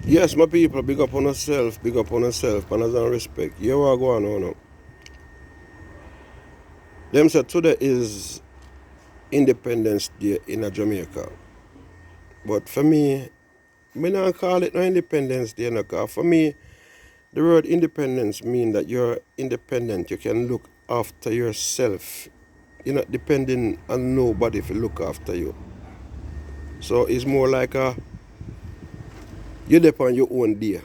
Yes, my people, big up on yourself, manners and respect. You are going on now. Them said today is Independence Day in Jamaica. But for me, me not call it no Independence Day, no, cause for me, the word independence mean that you're independent. You can look after yourself. You're not depending on nobody to look after you. So it's more like you depend on your own day.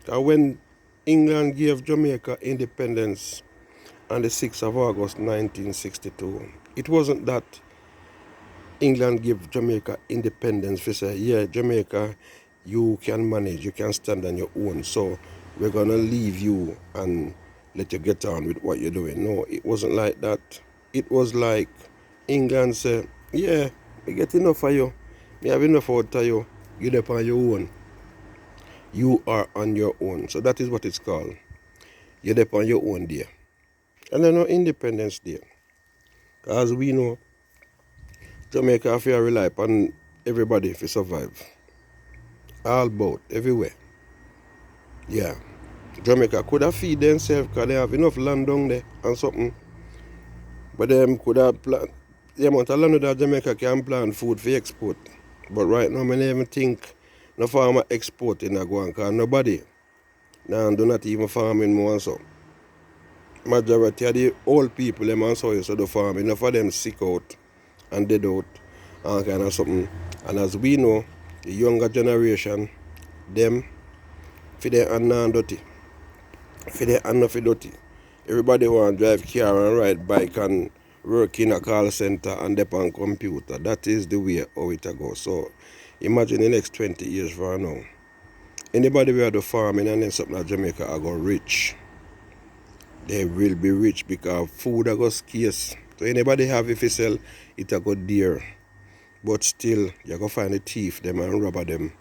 Cause when England gave Jamaica independence on the 6th of August 1962, it wasn't that England gave Jamaica independence. We say, yeah, Jamaica, you can manage, you can stand on your own. So we're going to leave you and let you get on with what you're doing. No, it wasn't like that. It was like England said, yeah, we get enough of you. We have enough out of you. You're there on your own. You are on your own. So that is what it's called. You're there on your own day. And then on Independence Day, as we know, Jamaica have to rely on everybody to survive. All boat, everywhere. Yeah. Jamaica could have feed themselves because they have enough land down there and something. But them could have plant the amount of land that Jamaica can plant food for export. But right now I never even think no farmer exporting a go on because nobody now do not even farming more and so. Majority of the old people them and so used to do farming. Enough of them sick out and dead out and kind of something. And as we know, the younger generation, them for their hand and dirty. For their hand not for dirty. Everybody want to drive car and ride bike and work in a call center and dep on computer. That is the way how it go. So imagine the next 20 years from now. Anybody who do farming and then something like Jamaica are go rich. They will be rich because food are go scarce. So anybody have if you sell, it a go dear. But still, you go find a thief them and rob them.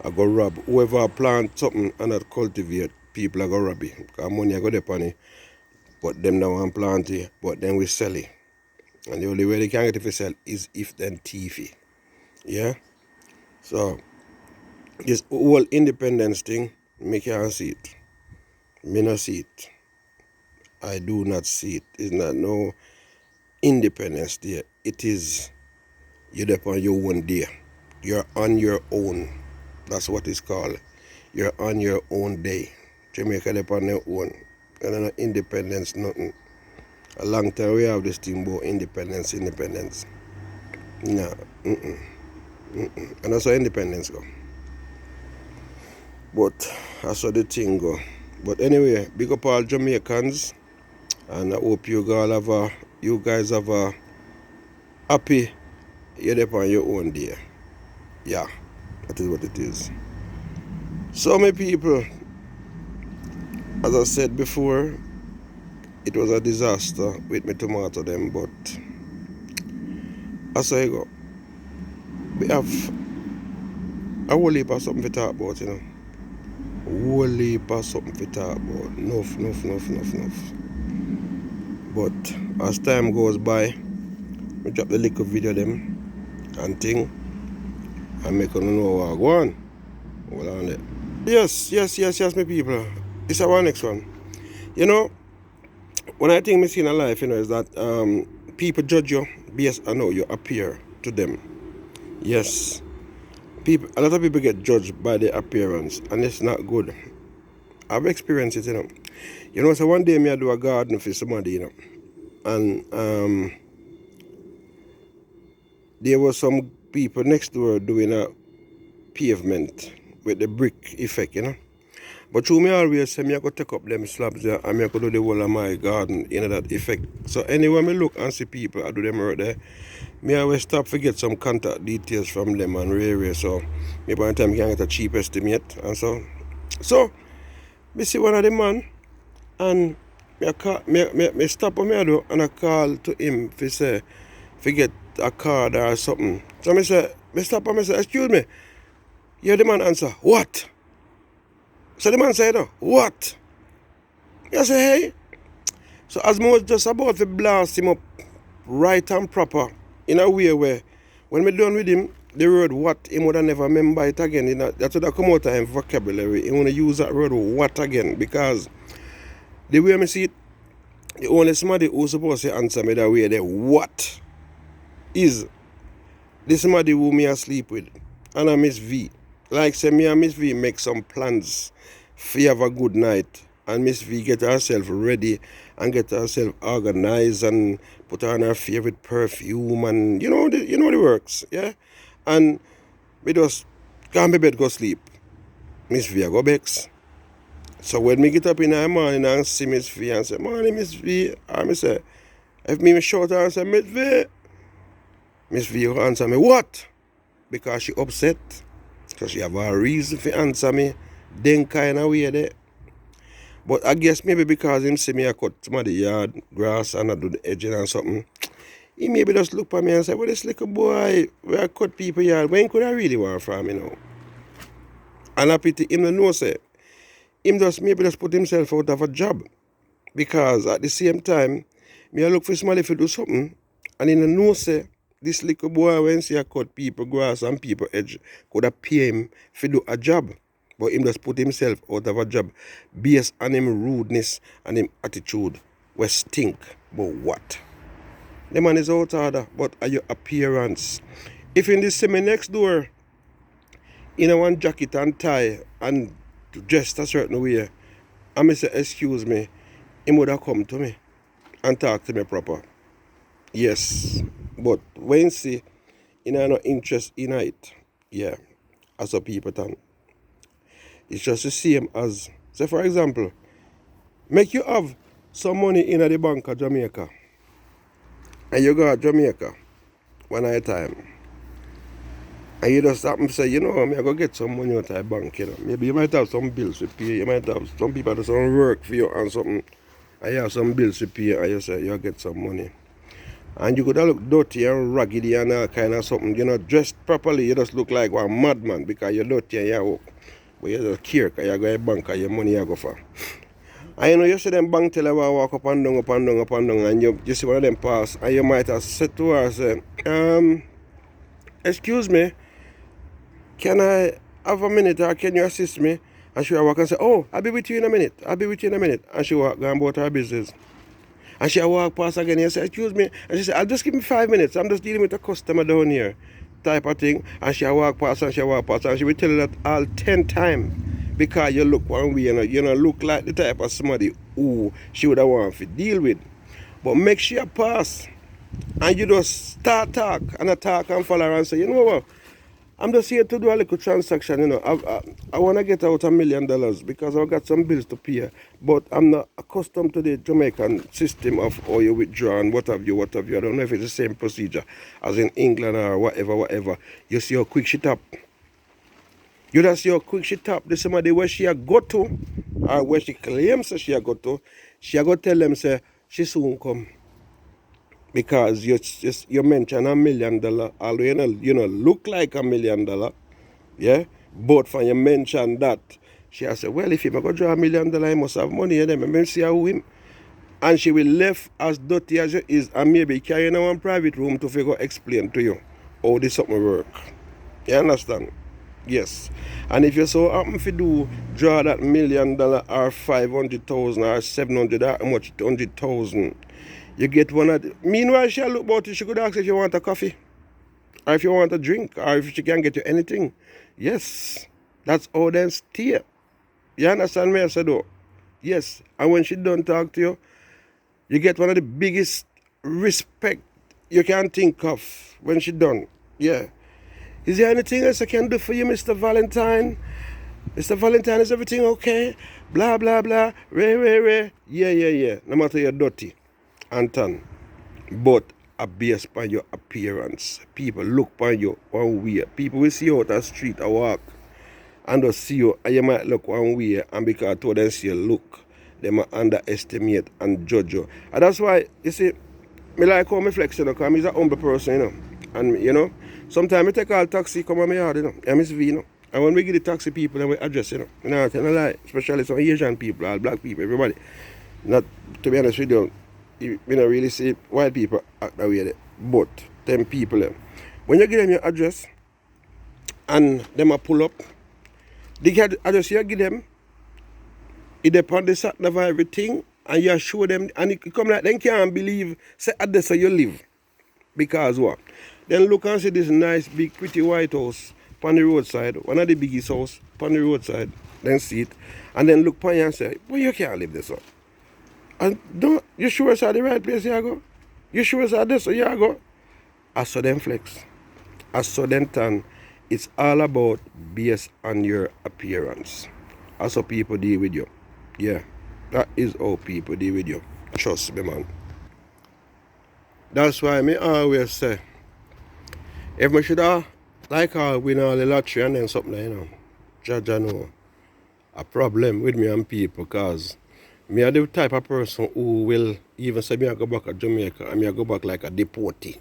I go rob. Whoever plant something and not cultivate, people are go rob it. Because money I go depend it. But them now want plant it, but then we sell it. And the only way they can get it for sell is if then thief it. Yeah? So this whole independence thing, me can't see it. Me not see it. I do not see it. It's not no independence day. It is you're there on your own day. You're on your own. That's what it's called. You're on your own day. Jamaica there on their own. And then independence, nothing. A long time we have this thing about independence. No. And that's how independence go. But that's how the thing go. But anyway, big up all Jamaicans. And I hope you guys have a happy you're there on your own day. Yeah, that is what it is. So many people, as I said before, it was a disaster with my tomato them, but as I go, we have a whole heap of something to talk about, you know. A whole heap of something to talk about. Enough. But as time goes by, we drop the little video them and thing and make you know what go on. Hold on there. Yes, my people. This is our next one. You know, one I think I see in life, you know, is that people judge you based on how you appear to them. Yes. A lot of people get judged by their appearance, and it's not good. I've experienced it, you know. You know, so one day I do a garden for somebody, you know, and there were some people next door doing a pavement with the brick effect, you know. But through me always say I could take up them slabs there and I could do the whole of my garden in that effect. So anyway, I look and see people I do them right there, me always stop to get some contact details from them and rare. So maybe by the time I can get a cheap estimate and so. So me see one of the man and me stop on me do and I call to him to say to get a card or something. So me stop and me say, excuse me. Yeah, the man answer, what? So the man said, what? I say, hey. So as I was just about to blast him up right and proper in a way where when me done with him, the word what, he would have never remember it again. You know, that would have come out of him vocabulary. He want to use that word what again, because the way I see it, the only somebody who's supposed to answer me that way, the what is this somebody who me asleep with, and I Miss V. Like say me and Miss V make some plans for have a good night, and Miss V get herself ready and get herself organized and put on her favorite perfume, and you know the works, yeah. And me just come to bed go sleep. Miss V I go bex. So when me get up in the morning and see Miss V and say, morning Miss V, I say, if me shout her and say, Miss V will answer me, what? Because she upset. Because she have a reason for answer me. Then kind of way there. But I guess maybe because him see me I cut some of the yard grass and I do the edging and something, he maybe just look at me and say, well, this little boy, where I cut people yard, when could I really want from, you know? And I pity him to know, say, him just maybe just put himself out of a job. Because at the same time, me I look for somebody to do something, and in the know, say, this little boy, when see I cut people grass and people edge, could have pay him to do a job. But him just put himself out of a job based on him rudeness and him attitude. We stink. But what? The man is out order, but are your appearance? If in the semi next door, in a one jacket and tie and dressed a certain way, and me say, excuse me, he would have come to me and talk to me proper. Yes. But when see, you know, no interest in it, yeah, as a people think. It's just the same as, say for example, make you have some money in the Bank of Jamaica, and you go to Jamaica one at a time, and you just happen to say, you know, I'm going to get some money out of the bank, you know. Maybe you might have some bills to pay, you might have some people that some work for you and something, and you have some bills to pay, and you say, you get some money. And you could have look dirty and raggedy and all kind of something, you know, dressed properly, you just look like one madman because you're dirty and you're work. But you just care because you go to the bank and your money you go for. And you know, you see them bank teller walk up and down, and you see one of them pass, and you might have said to her, say, excuse me, can I have a minute or can you assist me? And she will walk and say, oh, I'll be with you in a minute, And she will go about her business. And she walk past again and say, excuse me. And she said, I'll just give me 5 minutes. I'm just dealing with a customer down here. Type of thing. And she walk past and she will tell you that all 10 times. Because you look one way, you know, look like the type of somebody who she would have wanted to deal with. But make sure you pass. And you just start talk and follow her and say, you know what? I'm just here to do a little transaction, you know. I want to get out $1 million because I've got some bills to pay. But I'm not accustomed to the Jamaican system of how you withdraw and what have you. I don't know if it's the same procedure as in England or whatever. You see how quick she tap. You just see how quick she tap. There's somebody where she go to, or where she claims that she go to, she go tell them, say, she soon come. Because you mention $1 million, although you know look like $1 million, yeah. But when you mention that, she has said, well, if you go draw $1 million, I must have money. Then maybe see how him, and she will left as dirty as you is, and maybe carry in one private room to figure explain to you how this something work. You understand? Yes. And if you so happen to do draw that $1 million or 500,000 or 700 or how much 100,000. You get one of the... Meanwhile, she'll look about it. She could ask if you want a coffee. Or if you want a drink. Or if she can get you anything. Yes. That's how they steer. You understand me? I said, oh. Yes. And when she done talk to you, you get one of the biggest respect you can think of when she done. Yeah. Is there anything else I can do for you, Mr. Valentine? Mr. Valentine, is everything okay? Blah, blah, blah. Ray. Yeah. No matter you're dirty. Anton, but a based upon your appearance. People look upon you one way. People will see you out the street or walk and just see you and you might look one way, and because to them see you look, they might underestimate and judge you. And that's why, you see, me like how me flex, you know, because I'm a humble person, you know. And, you know, sometimes I take all taxi, come on my yard, you know. I'm Miss V, you know. And when we get the taxi people, then we address, you know. You know, I tell a lie, especially some Asian people, all black people, everybody. Not, to be honest with you, you don't really see white people act that way. But them people, when you give them your address, and them a pull up. They get, I just you give them, it depend the sat nav everything, and you show them, and it come like, they can't believe, say, at this you live. Because what? Then look and see this nice, big, pretty white house on the roadside, one of the biggest house on the roadside, then see it, and then look upon you and say, well, you can't live this up. And don't, you sure it's at the right place you go? You sure it's at this you go? I saw them flex. I saw them turn. It's all about based on your appearance. That's how people deal with you. Yeah, that is how people deal with you. Trust me, man. That's why me always say, if I should have, like I win all the lottery and then something, you know, judge I know a problem with me and people, because me are the type of person who will even say me I go back to Jamaica and me I go back like a deportee.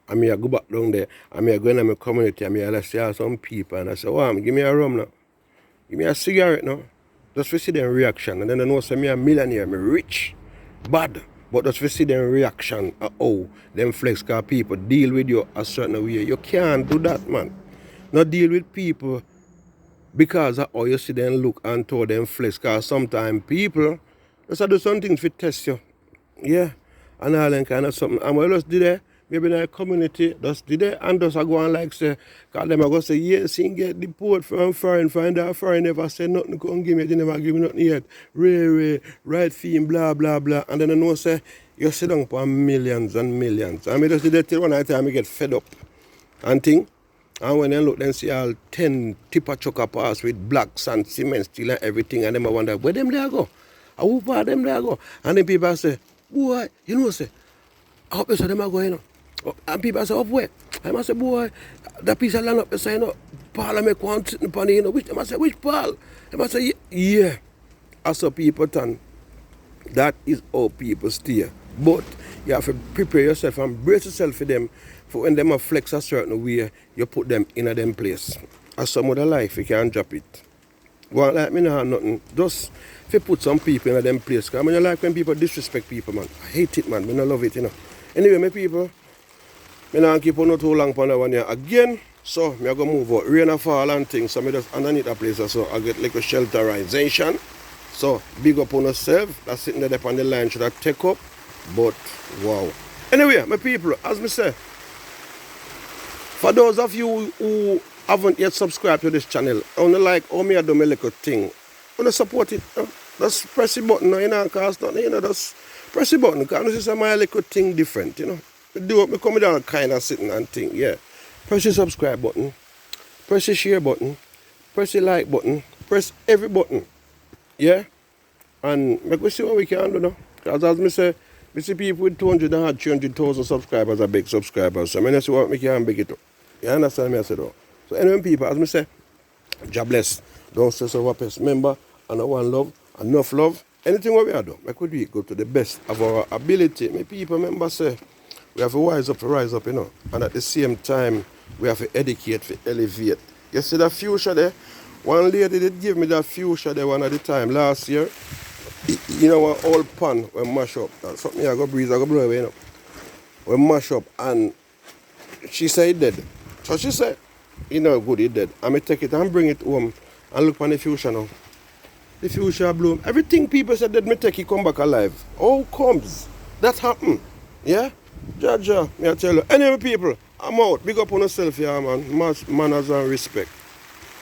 And me I go back down there and me I go in my community and me I see some people and I say, oh, give me a rum now. Give me a cigarette now. Just to see their reaction. And then I know say me a millionaire, me rich, bad. But just to see their reaction at how them flex car people deal with you a certain way. You can't do that, man. Not deal with people because of how you see them look and how them flex. Because sometimes people just do something to test you. Yeah. And all that kind of something. And what just did there? Maybe in the community, just did it and just go and like say, because them are going to say, yes, he get deported from foreign, find out foreign never say nothing, come give me, they never give me nothing yet. Ray, right theme, blah, blah, blah. And then I know say, you sit down for millions and millions. And I just did that till one time I get fed up and thing. And when I look, then see all 10 tipper chucker pass with black sand, cement, steel and everything. And then I wonder, where them there go? Who part them there go? And then people say, boy, you know, say, I hope so them are going, you know. And people say, up where? I must say, boy, that piece of land up beside, you know, Paul, I make one sitting upon it, you know. Which, I must say, which Paul? I must say, yeah. As a people turn, that is how people stay. But you have to prepare yourself and brace yourself for them. For when them flex a certain way, you put them in a them place. As some other life, you can't drop it. Well, like me, no have nothing. Just if you put some people in a them place. Because I mean, like when people disrespect people, man. I hate it, man. I don't love it, you know. Anyway, my people, I don't keep on not too long for that one here again. So, I'm going to move out. Rain and fall and things. So, I just underneath that place. So, I get like a shelterization. So, big up on yourself. That's sitting there on the line. Should I take up? But, wow. Anyway, my people, as I say, for those of you who haven't yet subscribed to this channel, I want to like how me I do my little thing. I want to support it. Just press the button. You know, cause nothing, you know, just press the button. Because this is my little thing different, you know. I come down kind of sitting and think, yeah. Press the subscribe button. Press the share button. Press the like button. Press every button. Yeah? And make we see what we can do now. Because as I say, we see people with 200 and 300,000 subscribers are big subscribers. So I mean, see what we can make it up. You understand me? I said, oh. So anyway, people, as I say, God bless. Don't stress over peace. Remember, and one love, enough love. Anything what we are doing, make we go to the best of our ability. My people, remember, say, we have to rise up, you know. And at the same time, we have to educate, to elevate. You see that fuchsia there? One lady did give me that fuchsia there one at the time last year. You know, an old pan we mash up. That's something I go breeze, I go blow away, you know. We mash up and she said it dead. So she said, you know, good, it dead. I may take it and bring it home and look on the fuchsia now. The fuchsia bloom. Everything people said that me take it come back alive. How comes that happen? Yeah? Jaja, me I tell you. Anyway, people, I'm out. Big up on yourself, yeah, man. Manners and respect.